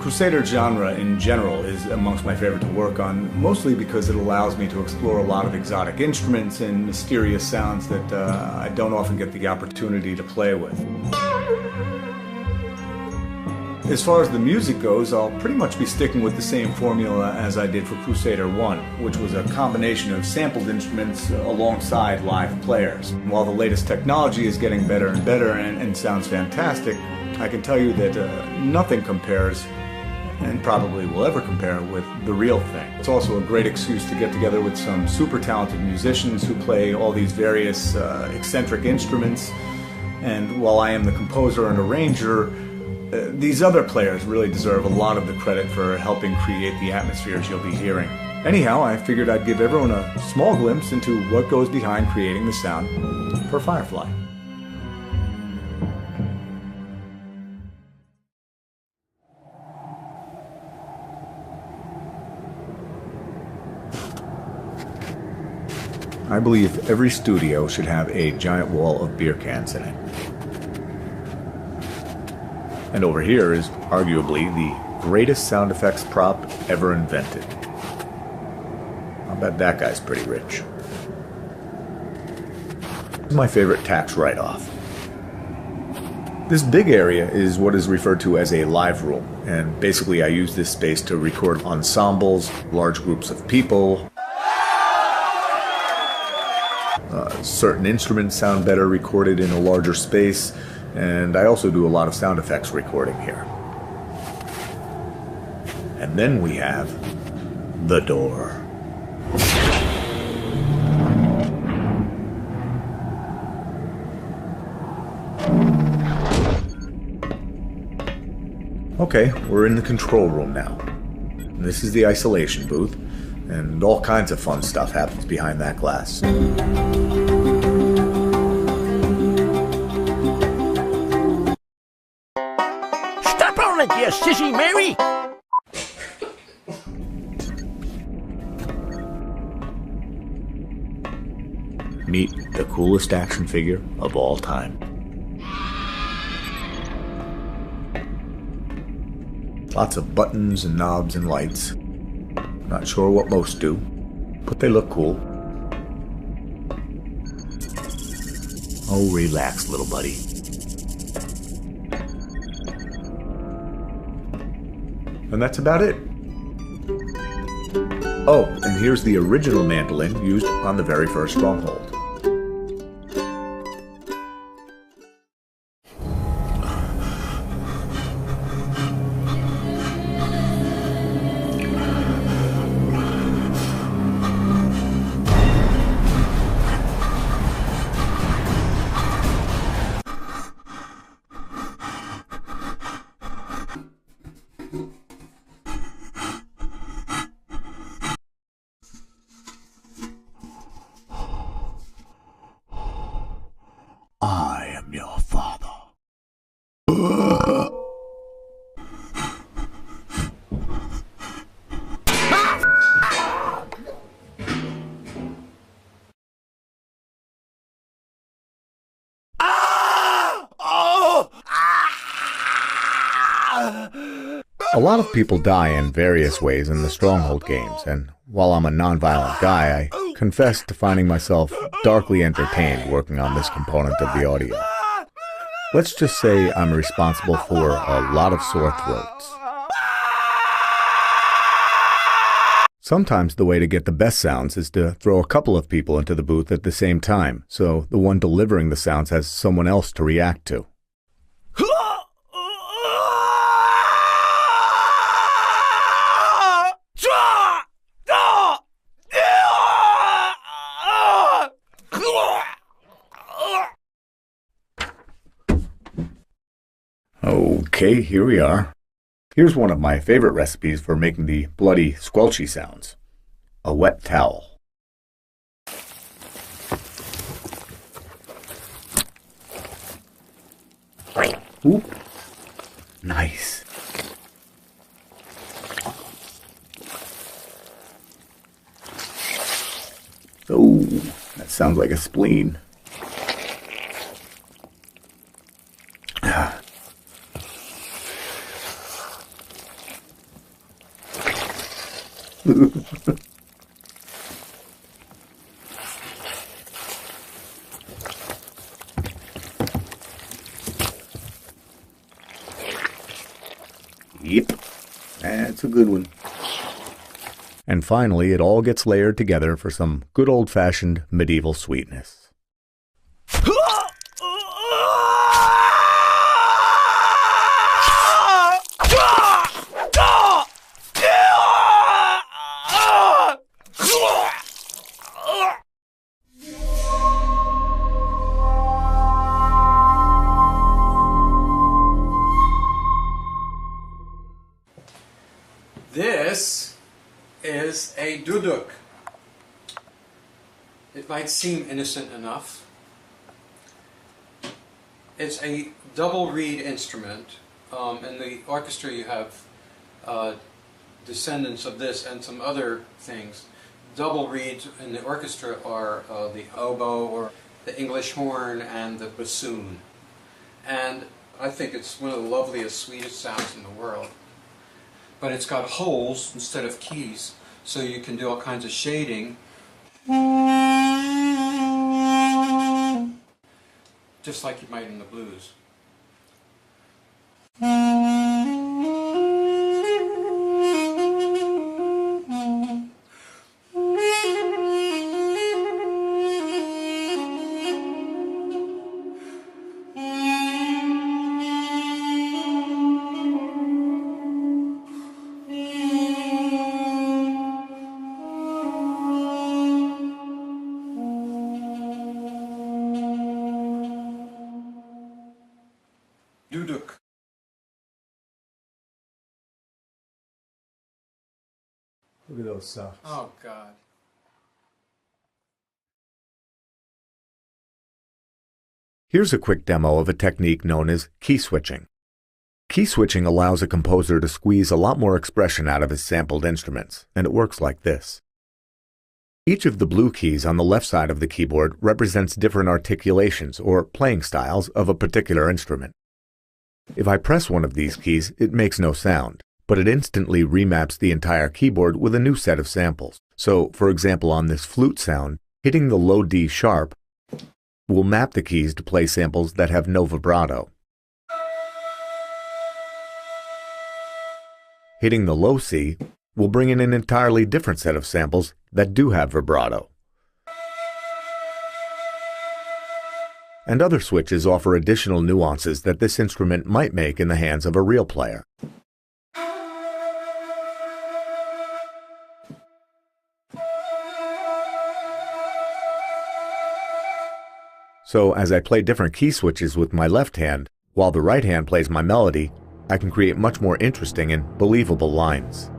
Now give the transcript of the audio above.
Crusader genre in general is amongst my favorite to work on, mostly because it allows me to explore a lot of exotic instruments and mysterious sounds that I don't often get the opportunity to play with. As far as the music goes, I'll pretty much be sticking with the same formula as I did for Crusader 1, which was a combination of sampled instruments alongside live players. While the latest technology is getting better and better and sounds fantastic, I can tell you that nothing compares, and probably will ever compare, with the real thing. It's also a great excuse to get together with some super talented musicians who play all these various eccentric instruments, and while I am the composer and arranger, these other players really deserve a lot of the credit for helping create the atmospheres you'll be hearing. Anyhow, I figured I'd give everyone a small glimpse into what goes behind creating the sound for Firefly. I believe every studio should have a giant wall of beer cans in it. And over here is arguably the greatest sound effects prop ever invented. I'll bet that guy's pretty rich. My favorite tax write-off. This big area is what is referred to as a live room, and basically I use this space to record ensembles, large groups of people. Certain instruments sound better recorded in a larger space, and I also do a lot of sound effects recording here. And then we have the door. Okay, we're in the control room now. This is the isolation booth, and all kinds of fun stuff happens behind that glass. You sissy Mary! Meet the coolest action figure of all time. Lots of buttons and knobs and lights. Not sure what most do, but they look cool. Oh, relax, little buddy. And that's about it. Oh, and here's the original mandolin used on the very first Stronghold. I am your father. A lot of people die in various ways in the Stronghold games, and while I'm a non-violent guy, I confess to finding myself darkly entertained working on this component of the audio. Let's just say I'm responsible for a lot of sore throats. Sometimes the way to get the best sounds is to throw a couple of people into the booth at the same time, so the one delivering the sounds has someone else to react to. Okay, here we are. Here's one of my favorite recipes for making the bloody, squelchy sounds. A wet towel. Ooh, nice. Oh, that sounds like a spleen. Yep, that's a good one. And finally, it all gets layered together for some good old-fashioned medieval sweetness. This is a duduk. It might seem innocent enough. It's a double reed instrument. In the orchestra you have descendants of this and some other things. Double reeds in the orchestra are the oboe or the English horn and the bassoon. And I think it's one of the loveliest, sweetest sounds in the world. But it's got holes instead of keys, so you can do all kinds of shading. Just like you might in the blues. Duduk. Look at those socks. Oh, God. Here's a quick demo of a technique known as key switching. Key switching allows a composer to squeeze a lot more expression out of his sampled instruments, and it works like this. Each of the blue keys on the left side of the keyboard represents different articulations or playing styles of a particular instrument. If I press one of these keys, it makes no sound, but it instantly remaps the entire keyboard with a new set of samples. So, for example, on this flute sound, hitting the low D sharp will map the keys to play samples that have no vibrato. Hitting the low C will bring in an entirely different set of samples that do have vibrato. And other switches offer additional nuances that this instrument might make in the hands of a real player. So as I play different key switches with my left hand, while the right hand plays my melody, I can create much more interesting and believable lines.